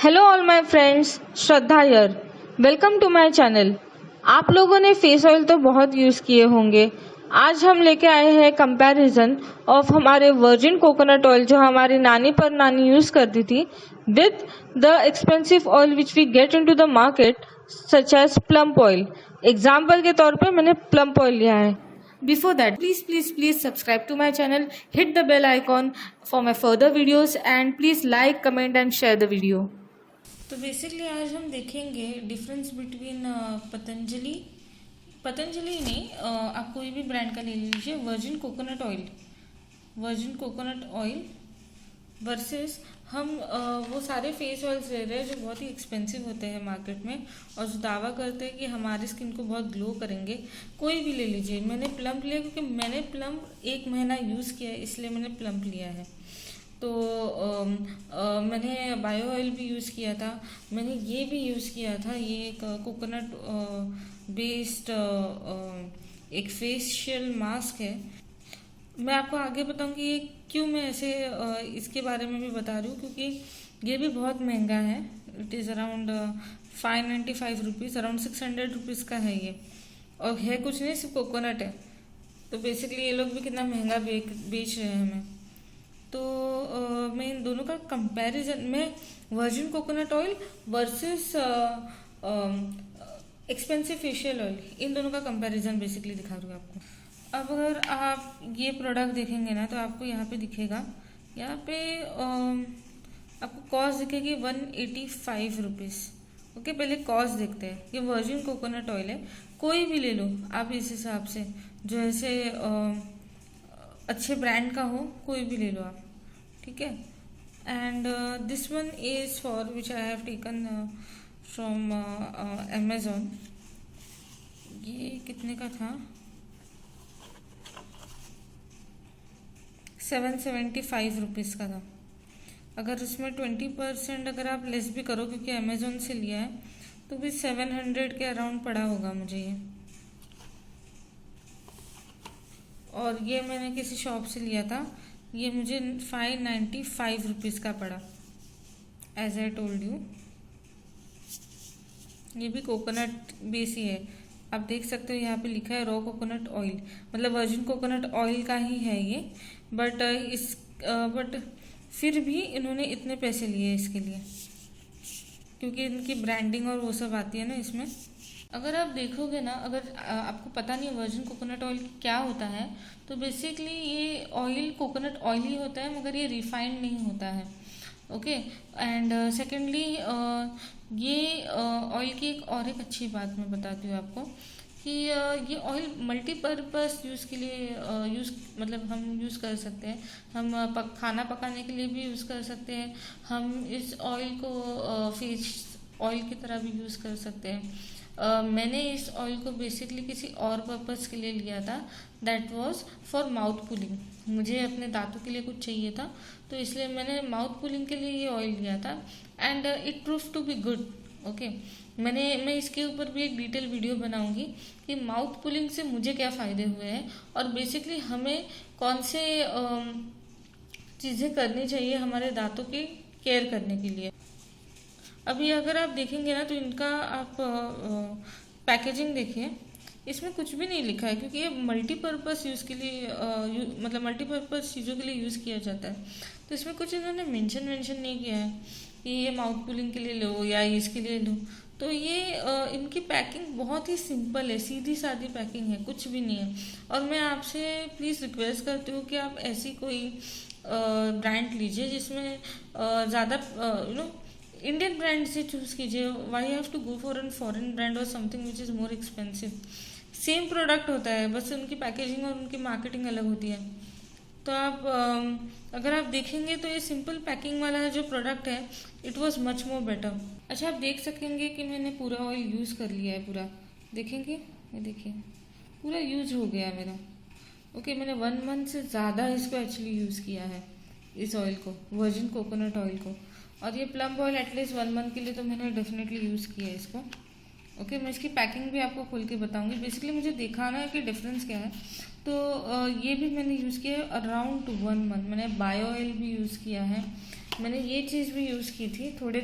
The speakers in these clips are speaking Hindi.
Hello all my friends, Shraddha here. Welcome to my channel. आप लोगों ने फेस ऑयल तो बहुत यूज़ किए होंगे। आज हम लेके आए हैं कंपैरिजन ऑफ हमारे वर्जिन कोकोनट ऑयल जो हमारी नानी पर नानी यूज़ करती थी with the expensive oil which we get into the market such as plump oil. Example के तौर पे मैंने प्लम्प ऑयल लिया है। Before that, please subscribe to my channel, hit the bell icon for my further videos and please like, comment and share the video. तो बेसिकली आज हम देखेंगे डिफरेंस बिटवीन पतंजलि नहीं, आप कोई भी ब्रांड का ले लीजिए, वर्जिन कोकोनट ऑयल वर्सेस हम वो सारे फेस ऑयल्स ले रहे हैं जो बहुत ही एक्सपेंसिव होते हैं मार्केट में और जो दावा करते हैं कि हमारी स्किन को बहुत ग्लो करेंगे। कोई भी ले लीजिए। मैंने प्लम्प लिया क्योंकि मैंने प्लम्प 1 महीना यूज़ किया है, इसलिए मैंने प्लम्प लिया है। तो मैंने बायो ऑयल भी यूज़ किया था, मैंने ये भी यूज़ किया था। ये एक कोकोनट बेस्ड एक फेशियल मास्क है। मैं आपको आगे बताऊंगी ये क्यों मैं ऐसे इसके बारे में भी बता रही हूँ, क्योंकि ये भी बहुत महंगा है। It is around 595 rupees, around 600 rupees का है ये। और है कुछ नहीं, सिर्फ कोकोनट है। तो बेसिकली ये लोग भी कितना महंगा बेच रहे हैं हमें। तो मैं इन दोनों का कंपैरिजन में virgin coconut oil versus expensive facial oil, इन दोनों का कंपैरिजन बेसिकली दिखा दूँगा आपको। अब अगर आप ये प्रोडक्ट देखेंगे ना तो आपको यहाँ पे दिखेगा, यहाँ पे आपको कॉस्ट दिखेगी 185 रुपीज़। ओके, पहले कॉस्ट देखते हैं। ये वर्जिन कोकोनट ऑयल है, कोई भी ले लो आप इस हिसाब से, जो ऐसे अच्छे ब्रांड का हो, कोई भी ले लो आप, ठीक है। And this one is for which I have taken from Amazon. ये कितने का था? 775 रुपीज़ का था। अगर उसमें 20% अगर आप लेस भी करो, क्योंकि अमेजोन से लिया है, तो भी 700 के अराउंड पड़ा होगा मुझे ये। और ये मैंने किसी शॉप से लिया था, ये मुझे 595 रुपीज़ का पड़ा। एज आई टोल्ड यू, ये भी कोकोनट बेस ही है। आप देख सकते हो यहाँ पे लिखा है रॉ कोकोनट ऑयल, मतलब वर्जिन कोकोनट ऑयल का ही है ये। बट फिर भी इन्होंने इतने पैसे लिए इसके लिए, क्योंकि इनकी ब्रांडिंग और वो सब आती है ना इसमें। अगर आप देखोगे ना, अगर आपको पता नहीं वर्जिन कोकोनट ऑयल क्या होता है, तो बेसिकली ये ऑयल कोकोनट ऑयल ही होता है, मगर ये रिफाइंड नहीं होता है। ओके, एंड सेकेंडली ये ऑयल की एक अच्छी बात मैं बताती हूँ आपको कि ये ऑयल मल्टीपर्पस यूज़ के लिए मतलब हम यूज़ कर सकते हैं। हम खाना पकाने के लिए भी यूज़ कर सकते हैं। हम इस ऑयल को फेस ऑयल की तरह भी यूज़ कर सकते हैं। मैंने इस ऑयल को बेसिकली किसी और पर्पस के लिए लिया था, that was for mouth pulling. मुझे अपने दांतों के लिए कुछ चाहिए था, तो इसलिए मैंने माउथ पुलिंग के लिए ये ऑयल लिया था and it prove to be good. Okay, मैं इसके ऊपर भी एक डिटेल वीडियो बनाऊंगी कि माउथ पुलिंग से मुझे क्या फ़ायदे हुए हैं और बेसिकली हमें कौन से चीज़ें करनी चाहिए हमारे दांतों की केयर करने के लिए। अभी अगर आप देखेंगे ना तो इनका आप पैकेजिंग देखिए, इसमें कुछ भी नहीं लिखा है, क्योंकि ये मल्टीपर्पज़ यूज़ के लिए मतलब मल्टीपर्पज़ चीज़ों के लिए यूज़ किया जाता है। तो इसमें कुछ इन्होंने मेंशन नहीं किया है कि ये माउथ पुलिंग के लिए लो या इसके लिए लो। तो ये इनकी पैकिंग बहुत ही सिंपल है, सीधी सादी पैकिंग है, कुछ भी नहीं है। और मैं आपसे प्लीज़ रिक्वेस्ट करती हूँ कि आप ऐसी कोई ब्रांड लीजिए जिसमें ज़्यादा इंडियन ब्रांड से चूज़ कीजिए। Why have to go for an foreign brand और something which is more expensive. Same product होता है, बस उनकी पैकेजिंग और उनकी मार्केटिंग अलग होती है। तो आप अगर आप देखेंगे तो ये सिंपल पैकिंग वाला जो प्रोडक्ट है, it was much more better. अच्छा, आप देख सकेंगे कि मैंने पूरा ऑयल यूज़ कर लिया है पूरा। देखेंगे, ये देखिए पूरा यूज हो गया मेरा। ओके, मैंने 1 मंथ से ज़्यादा इसको एक्चुअली यूज़ किया है, इस ऑयल को, वर्जिन कोकोनट ऑयल को। और ये प्लम्प ऑयल एटलीस्ट 1 मंथ के लिए तो मैंने डेफिनेटली यूज़ किया है इसको। ओके, मैं इसकी पैकिंग भी आपको खोल के बताऊंगी। बेसिकली मुझे दिखाना है कि डिफरेंस क्या है। तो ये भी मैंने यूज़ किया है अराउंड 1 मंथ। मैंने बायो ऑयल भी यूज़ किया है, मैंने ये चीज़ भी यूज़ की थी थोड़े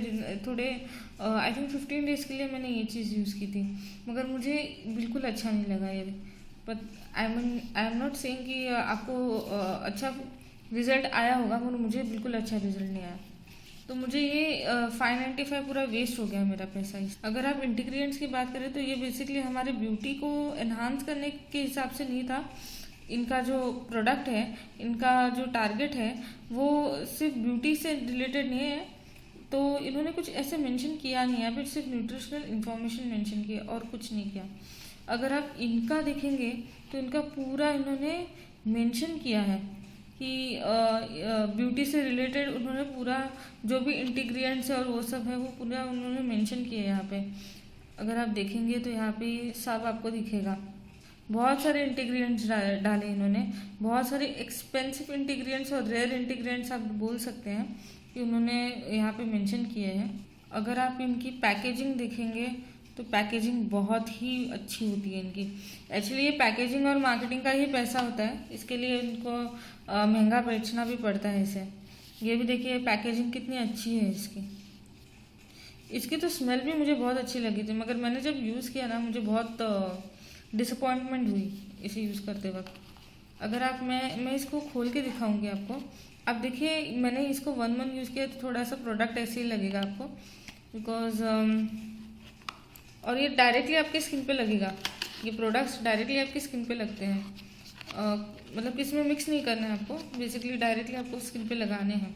आई थिंक 15 डेज़ के लिए मैंने ये चीज़ यूज़ की थी, मगर मुझे बिल्कुल अच्छा नहीं लगा ये। But I am not saying कि आपको अच्छा रिजल्ट आया होगा, मगर मुझे बिल्कुल अच्छा रिजल्ट नहीं आया। तो मुझे ये 595 पूरा वेस्ट हो गया मेरा पैसा। अगर आप इंटीग्रेंट्स की बात करें तो ये बेसिकली हमारे ब्यूटी को एनहांस करने के हिसाब से नहीं था। इनका जो प्रोडक्ट है, इनका जो टारगेट है वो सिर्फ ब्यूटी से रिलेटेड नहीं है, तो इन्होंने कुछ ऐसे मेंशन किया नहीं है, बट सिर्फ न्यूट्रिशनल इंफॉर्मेशन मेंशन किया और कुछ नहीं किया। अगर आप इनका देखेंगे तो इनका पूरा इन्होंने मेंशन किया है कि ब्यूटी से रिलेटेड उन्होंने पूरा जो भी इंटीग्रेंट्स है और वो सब है वो पूरा उन्होंने मेंशन किया है यहाँ पे। अगर आप देखेंगे तो यहाँ पे सब आपको दिखेगा, बहुत सारे इंटीग्रेंट्स डाले इन्होंने, बहुत सारे एक्सपेंसिव इंटीग्रेंट्स और रेयर इंटीग्रेंट्स आप बोल सकते हैं कि उन्होंने यहाँ पे मेंशन किए हैं। अगर आप इनकी पैकेजिंग देखेंगे तो पैकेजिंग बहुत ही अच्छी होती है इनकी। एक्चुअली ये पैकेजिंग और मार्केटिंग का ही पैसा होता है, इसके लिए इनको महंगा बेचना भी पड़ता है इसे। ये भी देखिए पैकेजिंग कितनी अच्छी है इसकी तो स्मेल भी मुझे बहुत अच्छी लगी थी, मगर मैंने जब यूज़ किया ना मुझे बहुत डिसअपॉइंटमेंट हुई इसे यूज़ करते वक्त। अगर आप मैं इसको खोल के दिखाऊंगी आपको। अब देखिए मैंने इसको 1 मंथ यूज़ किया तो थोड़ा सा प्रोडक्ट ऐसे ही लगेगा आपको, बिकॉज और ये डायरेक्टली आपके स्किन पे लगेगा, ये प्रोडक्ट्स डायरेक्टली आपकी स्किन पे लगते हैं। मतलब कि इसमें मिक्स नहीं करना है आपको, बेसिकली डायरेक्टली आपको स्किन पे लगाने हैं।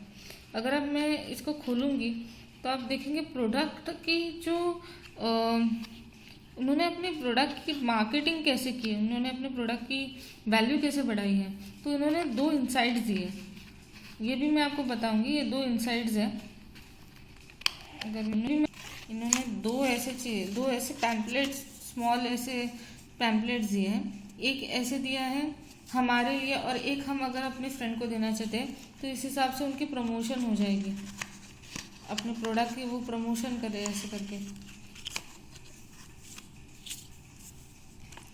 अगर अब मैं इसको खोलूँगी तो आप देखेंगे प्रोडक्ट की जो उन्होंने अपने प्रोडक्ट की मार्केटिंग कैसे की है, उन्होंने अपने प्रोडक्ट की वैल्यू कैसे बढ़ाई है। तो इन्होंने 2 इनसाइट्स दिए, ये भी मैं आपको बताऊंगी। ये 2 इनसाइट्स है। अगर इन्होंने 2 ऐसे पैम्पलेट्स, स्मॉल ऐसे पैम्पलेट्स दिए हैं। एक ऐसे दिया है हमारे लिए और एक हम अगर अपने फ्रेंड को देना चाहते हैं तो इस हिसाब से उनकी प्रमोशन हो जाएगी, अपने प्रोडक्ट की वो प्रमोशन करे ऐसे करके।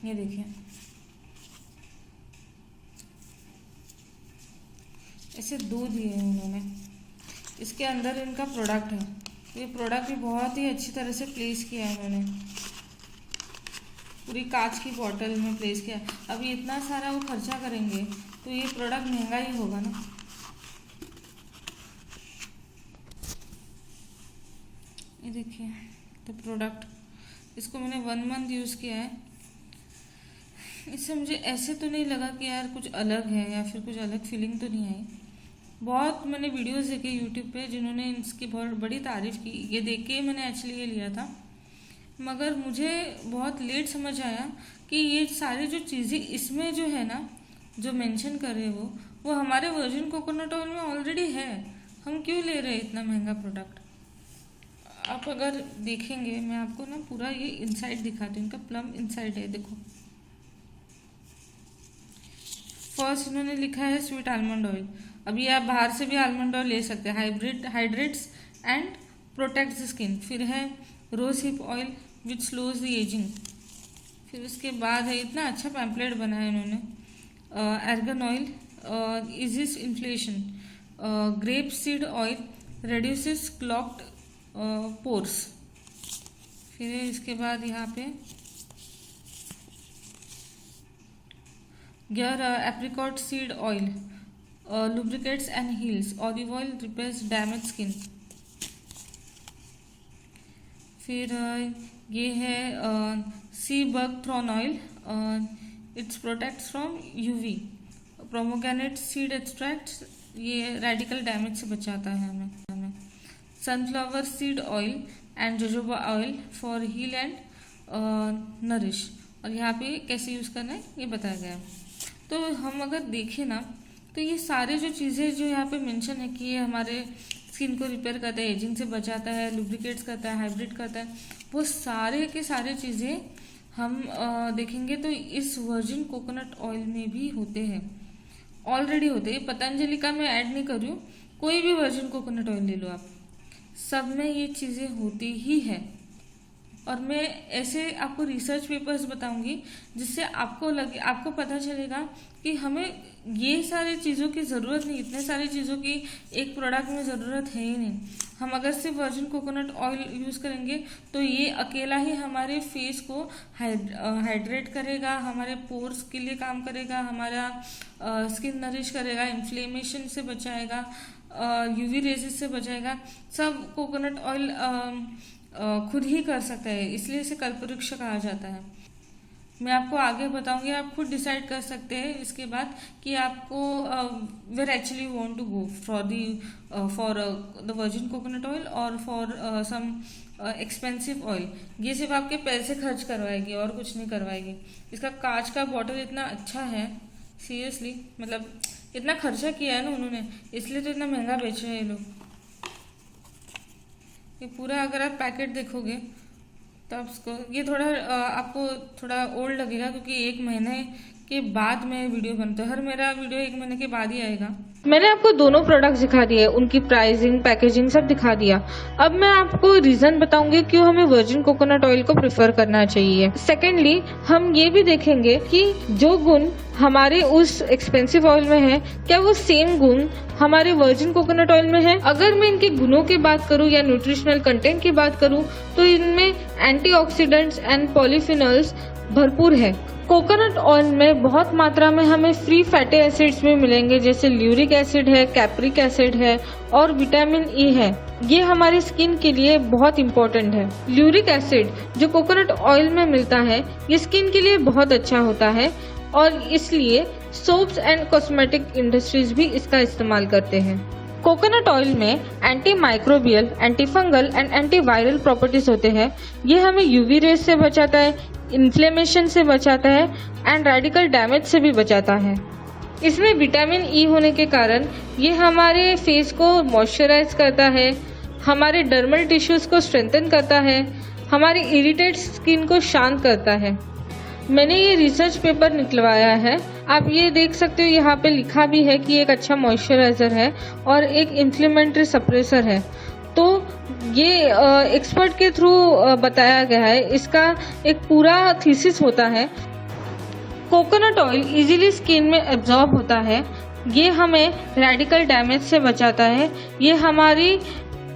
ये देखिए ऐसे 2 दिए हैं उन्होंने, इसके अंदर इनका प्रोडक्ट है। ये प्रोडक्ट भी बहुत ही अच्छी तरह से प्लेस किया है उन्होंने, पूरी कांच की बॉटल में प्लेस किया। अब ये इतना सारा वो खर्चा करेंगे तो ये प्रोडक्ट महंगा ही होगा ना। ये देखिए तो प्रोडक्ट, इसको मैंने 1 मंथ यूज़ किया है। इससे मुझे ऐसे तो नहीं लगा कि यार कुछ अलग है या फिर कुछ अलग फीलिंग तो नहीं आई। बहुत मैंने वीडियोस देखे यूट्यूब पे जिन्होंने इसकी बहुत बड़ी तारीफ़ की, ये देख के मैंने एक्चुअली ये लिया था, मगर मुझे बहुत लेट समझ आया कि ये सारी जो चीज़ें इसमें जो है ना, जो मेंशन कर रहे वो हमारे वर्जिन कोकोनट ऑयल में ऑलरेडी है। हम क्यों ले रहे हैं इतना महंगा प्रोडक्ट। आप अगर देखेंगे, मैं आपको ना पूरा ये इनसाइड दिखाती हूँ, इनका प्लम इनसाइड है। देखो फर्स्ट इन्होंने लिखा है स्वीट आलमंड ऑयल। अभी आप बाहर से भी आलमंड ऑयल ले सकते हैं, हाइड्रेट्स एंड प्रोटेक्ट्स स्किन। फिर है rose hip oil which slows the ageing. फिर उसके बाद है, इतना अच्छा पैम्पलेट बना है इन्होंने, argan oil eases inflammation, grape seed oil reduces clogged pores. फिर इसके बाद यहाँ पे गियर apricot seed oil lubricates and heals, olive oil repairs damaged skin। फिर ये है sea buckthorn oil, it's protects from UV. Pomegranate seed extracts, ये रेडिकल डैमेज से बचाता है हमें। Sunflower seed oil and jojoba oil for heal and nourish. और यहाँ पे कैसे यूज़ करना है ये बताया गया है। तो हम अगर देखें ना तो ये सारे जो चीज़ें जो यहाँ पे मेंशन है कि ये हमारे स्किन को रिपेयर करता है, एजिंग से बचाता है, लुब्रिकेट्स करता है, हाइब्रिड करता है, वो सारे के सारे चीज़ें हम देखेंगे तो इस वर्जिन कोकोनट ऑयल में भी होते हैं, ऑलरेडी होते हैं। पतंजलि का मैं ऐड नहीं कर रही हूँ, कोई भी वर्जिन कोकोनट ऑयल ले लो आप, सब में ये चीज़ें होती ही है। और मैं ऐसे आपको रिसर्च पेपर्स बताऊंगी जिससे आपको पता चलेगा कि हमें ये सारी चीज़ों की ज़रूरत नहीं, इतने सारी चीज़ों की एक प्रोडक्ट में ज़रूरत है ही नहीं। हम अगर सिर्फ वर्जिन कोकोनट ऑयल यूज़ करेंगे तो ये अकेला ही हमारे फेस को हाइड्रेट करेगा, हमारे पोर्स के लिए काम करेगा, हमारा स्किन नरिश करेगा, इन्फ्लेमेशन से बचाएगा, यूवी रेजेस से बचाएगा। सब कोकोनट ऑयल खुद ही कर सकता है, इसलिए इसे कल्पवृक्ष कहा जाता है। मैं आपको आगे बताऊंगी, आप खुद डिसाइड कर सकते हैं इसके बाद कि आपको where actually want to go for the virgin coconut oil और फॉर सम एक्सपेंसिव ऑयल। ये सिर्फ आपके पैसे खर्च करवाएगी और कुछ नहीं करवाएगी। इसका कांच का बॉटल इतना अच्छा है, सीरियसली, मतलब इतना खर्चा किया है ना उन्होंने, इसलिए तो इतना महंगा बेच रहे हैं ये लोग। ये पूरा अगर आप पैकेट देखोगे तो ये आपको थोड़ा ओल्ड लगेगा क्योंकि 1 महीने के बाद में वीडियो बनता है। मेरा वीडियो 1 महीने के बाद ही आएगा। मैंने आपको दोनों प्रोडक्ट्स दिखा दिए, उनकी प्राइसिंग, पैकेजिंग सब दिखा दिया। अब मैं आपको रीजन बताऊंगी क्यों हमें वर्जिन कोकोनट ऑयल को प्रेफर करना चाहिए। सेकेंडली, हम ये भी देखेंगे कि जो गुण हमारे उस एक्सपेंसिव ऑयल में है, क्या वो सेम गुण हमारे वर्जिन कोकोनट ऑयल में है। अगर मैं इनके गुणों की बात करूं या न्यूट्रिशनल कंटेंट की बात करूं तो इनमें एंटीऑक्सीडेंट्स एंड पॉलीफिनॉल्स भरपूर है। कोकोनट ऑयल में बहुत मात्रा में हमें फ्री फैटी एसिड्स भी मिलेंगे, जैसे ल्यूरिक एसिड है, कैप्रिक एसिड है और विटामिन ई है। ये हमारी स्किन के लिए बहुत इम्पोर्टेंट है। ल्यूरिक एसिड जो कोकोनट ऑयल में मिलता है, ये स्किन के लिए बहुत अच्छा होता है और इसलिए सोप्स एंड कॉस्मेटिक इंडस्ट्रीज भी इसका इस्तेमाल करते हैं। कोकोनट ऑयल में anti microbial, anti fungal and anti viral properties होते हैं। ये हमें यूवी रेज से बचाता है, इन्फ्लेमेशन से बचाता है एंड रेडिकल डैमेज से भी बचाता है। इसमें विटामिन ई होने के कारण ये हमारे फेस को मॉइस्चराइज करता है, हमारे डर्मल टिश्यूज को स्ट्रेंथन करता है, हमारी इरिटेट स्किन को शांत करता है। मैंने ये रिसर्च पेपर निकलवाया है, आप ये देख सकते हो, यहाँ पे लिखा भी है कि एक अच्छा मॉइस्चराइजर है और एक इन्फ्लेमेटरी सप्रेसर है। तो ये एक्सपर्ट के थ्रू बताया गया है, इसका एक पूरा थीसिस होता है। कोकोनट ऑयल इजीली स्किन में एब्जॉर्ब होता है, ये हमें रेडिकल डैमेज से बचाता है, ये हमारी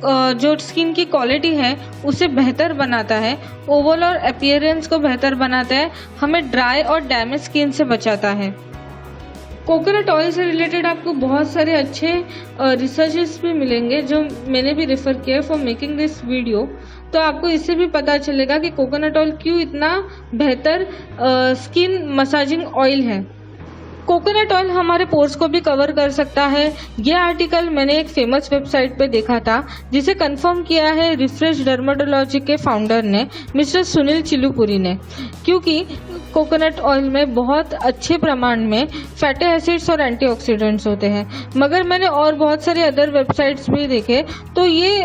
जो स्किन की क्वालिटी है उसे बेहतर बनाता है, ओवल और अपीयरेंस को बेहतर बनाता है, हमें ड्राई और डैमेज स्किन से बचाता है। कोकोनट ऑयल से रिलेटेड आपको बहुत सारे अच्छे रिसर्चेस भी मिलेंगे जो मैंने भी रेफर किया फॉर मेकिंग दिस वीडियो। तो आपको इससे भी पता चलेगा कि कोकोनट ऑयल क्यों इतना बेहतर स्किन मसाजिंग ऑयल है। कोकोनट ऑयल हमारे पोर्स को भी कवर कर सकता है। ये आर्टिकल मैंने एक फेमस वेबसाइट पे देखा था जिसे कंफर्म किया है रिफ्रेश डर्मेटोलॉजी के फाउंडर ने, मिस्टर सुनील चिलुपुरी ने, क्योंकि कोकोनट ऑयल में बहुत अच्छे प्रमाण में फैटी एसिड्स और एंटीऑक्सीडेंट्स होते हैं। मगर मैंने और बहुत सारे अदर वेबसाइट्स भी देखे तो ये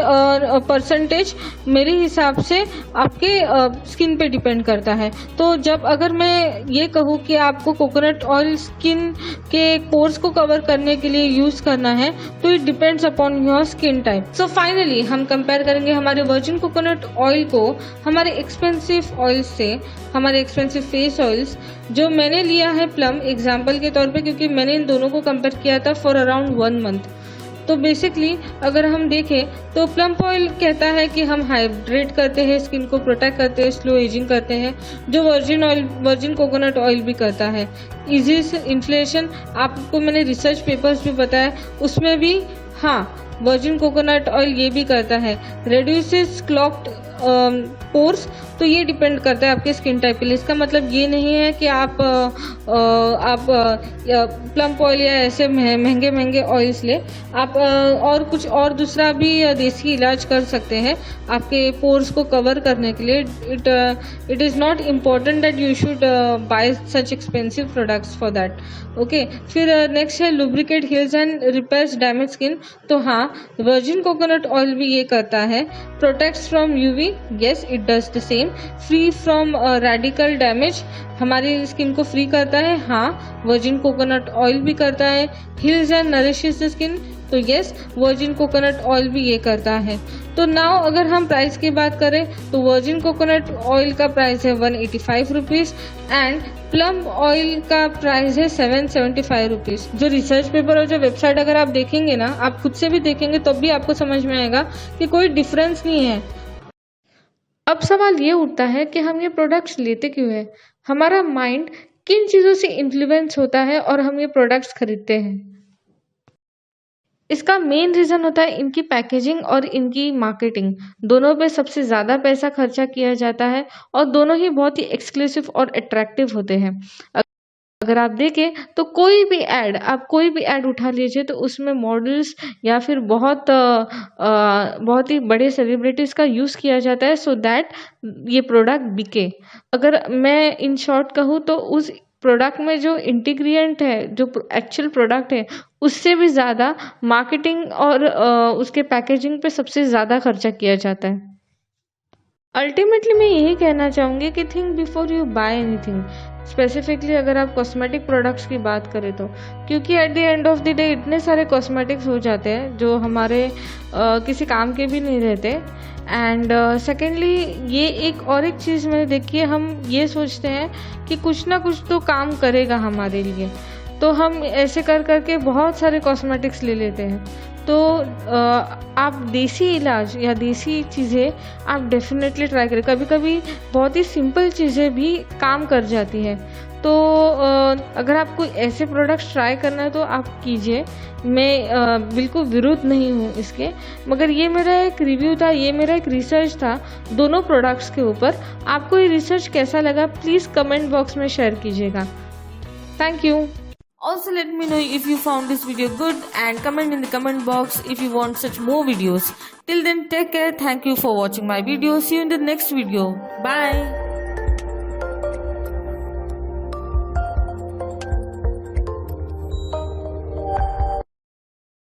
परसेंटेज मेरे हिसाब से आपके स्किन पे डिपेंड करता है। तो जब अगर मैं ये कहूँ कि आपको कोकोनट ऑयल स्किन के पोर्स को कवर करने के लिए यूज करना है तो it depends upon your skin type. So finally हम कंपेयर करेंगे हमारे वर्जिन कोकोनट ऑयल को हमारे एक्सपेंसिव ऑयल से, हमारे एक्सपेंसिव फेस ऑयल्स जो मैंने लिया है प्लम एग्जाम्पल के तौर पे, क्योंकि मैंने इन दोनों को कंपेयर किया था फॉर अराउंड 1 मंथ। तो बेसिकली अगर हम देखें तो प्लम ऑयल कहता है कि हम हाइड्रेट करते हैं, स्किन को प्रोटेक्ट करते हैं, स्लो एजिंग करते हैं, जो वर्जिन कोकोनट ऑयल भी करता है। इजी इन्फ्लेशन, आपको मैंने रिसर्च पेपर्स भी बताया, उसमें भी हाँ वर्जिन कोकोनट ऑयल ये भी करता है। रेड्यूसेस क्लॉग्ड पोर्स, तो ये डिपेंड करता है आपके स्किन टाइप के लिए। इसका मतलब ये नहीं है कि आप प्लम ऑयल या ऐसे महंगे ऑयल्स ले, आप और कुछ और दूसरा भी देसी इलाज कर सकते हैं आपके पोर्स को कवर करने के लिए। It is not important that you should buy such expensive products for that. Okay, फिर नेक्स्ट है lubricate, heels and repairs damage skin. तो हाँ, वर्जिन कोकोनट ऑयल भी ये करता है। Protects from UV, yes it does the same. Free from radical damage, हमारी स्किन को फ्री करता है, हाँ वर्जिन कोकोनट ऑयल भी करता है। Heels and nourishes the skin, तो यस, वर्जिन कोकोनट ऑयल भी ये करता है। तो नाउ अगर हम प्राइस की बात करें तो वर्जिन कोकोनट ऑयल का प्राइस है 185 रुपीज़ एंड प्लम ऑयल का प्राइस है 775 रुपीज़। जो रिसर्च पेपर और जो वेबसाइट अगर आप देखेंगे ना, आप खुद से भी देखेंगे तब भी आपको समझ में आएगा कि कोई डिफरेंस नहीं है। अब सवाल ये उठता है कि हम ये प्रोडक्ट्स लेते क्यों हैं? हमारा माइंड किन चीज़ों से इन्फ्लुएंस होता है और हम ये प्रोडक्ट्स खरीदते हैं? इसका मेन रीज़न होता है इनकी पैकेजिंग और इनकी मार्केटिंग। दोनों पे सबसे ज़्यादा पैसा खर्चा किया जाता है और दोनों ही बहुत ही एक्सक्लूसिव और अट्रैक्टिव होते हैं। अगर आप देखें तो कोई भी ऐड उठा लीजिए तो उसमें मॉडल्स या फिर बहुत ही बड़े सेलिब्रिटीज़ का यूज़ किया जाता है सो दैट ये प्रोडक्ट बिके। अगर मैं इन शॉर्ट कहूँ तो उस प्रोडक्ट में जो इंटीग्रिएंट है, जो एक्चुअल प्रोडक्ट है, उससे भी ज़्यादा मार्केटिंग और उसके पैकेजिंग पे सबसे ज़्यादा खर्चा किया जाता है। अल्टीमेटली मैं यही कहना चाहूँगी कि think before you buy anything, specifically अगर आप कॉस्मेटिक प्रोडक्ट्स की बात करें तो, क्योंकि at the end of the day इतने सारे कॉस्मेटिक्स हो जाते हैं जो हमारे किसी काम के भी नहीं रहते। एंड सेकेंडली ये एक चीज़ मैंने देखी है, हम ये सोचते हैं कि कुछ ना कुछ तो काम करेगा हमारे लिए, तो हम ऐसे कर करके बहुत सारे कॉस्मेटिक्स ले लेते हैं। तो आप देसी इलाज या देसी चीज़ें आप डेफिनेटली ट्राई करें। कभी कभी बहुत ही सिंपल चीज़ें भी काम कर जाती हैं। तो अगर आपको ऐसे प्रोडक्ट्स ट्राई करना है तो आप कीजिए। मैं बिल्कुल विरुद्ध नहीं हूँ इसके, मगर ये मेरा एक रिव्यू था, ये मेरा एक रिसर्च था दोनों प्रोडक्ट्स के ऊपर। आपको ये रिसर्च कैसा लगा प्लीज़ कमेंट बॉक्स में शेयर कीजिएगा। Thank you. Also let me know if you found this video good and comment in the comment box if you want such more videos. Till then, take care. Thank you for watching my video. See you in the next video. Bye.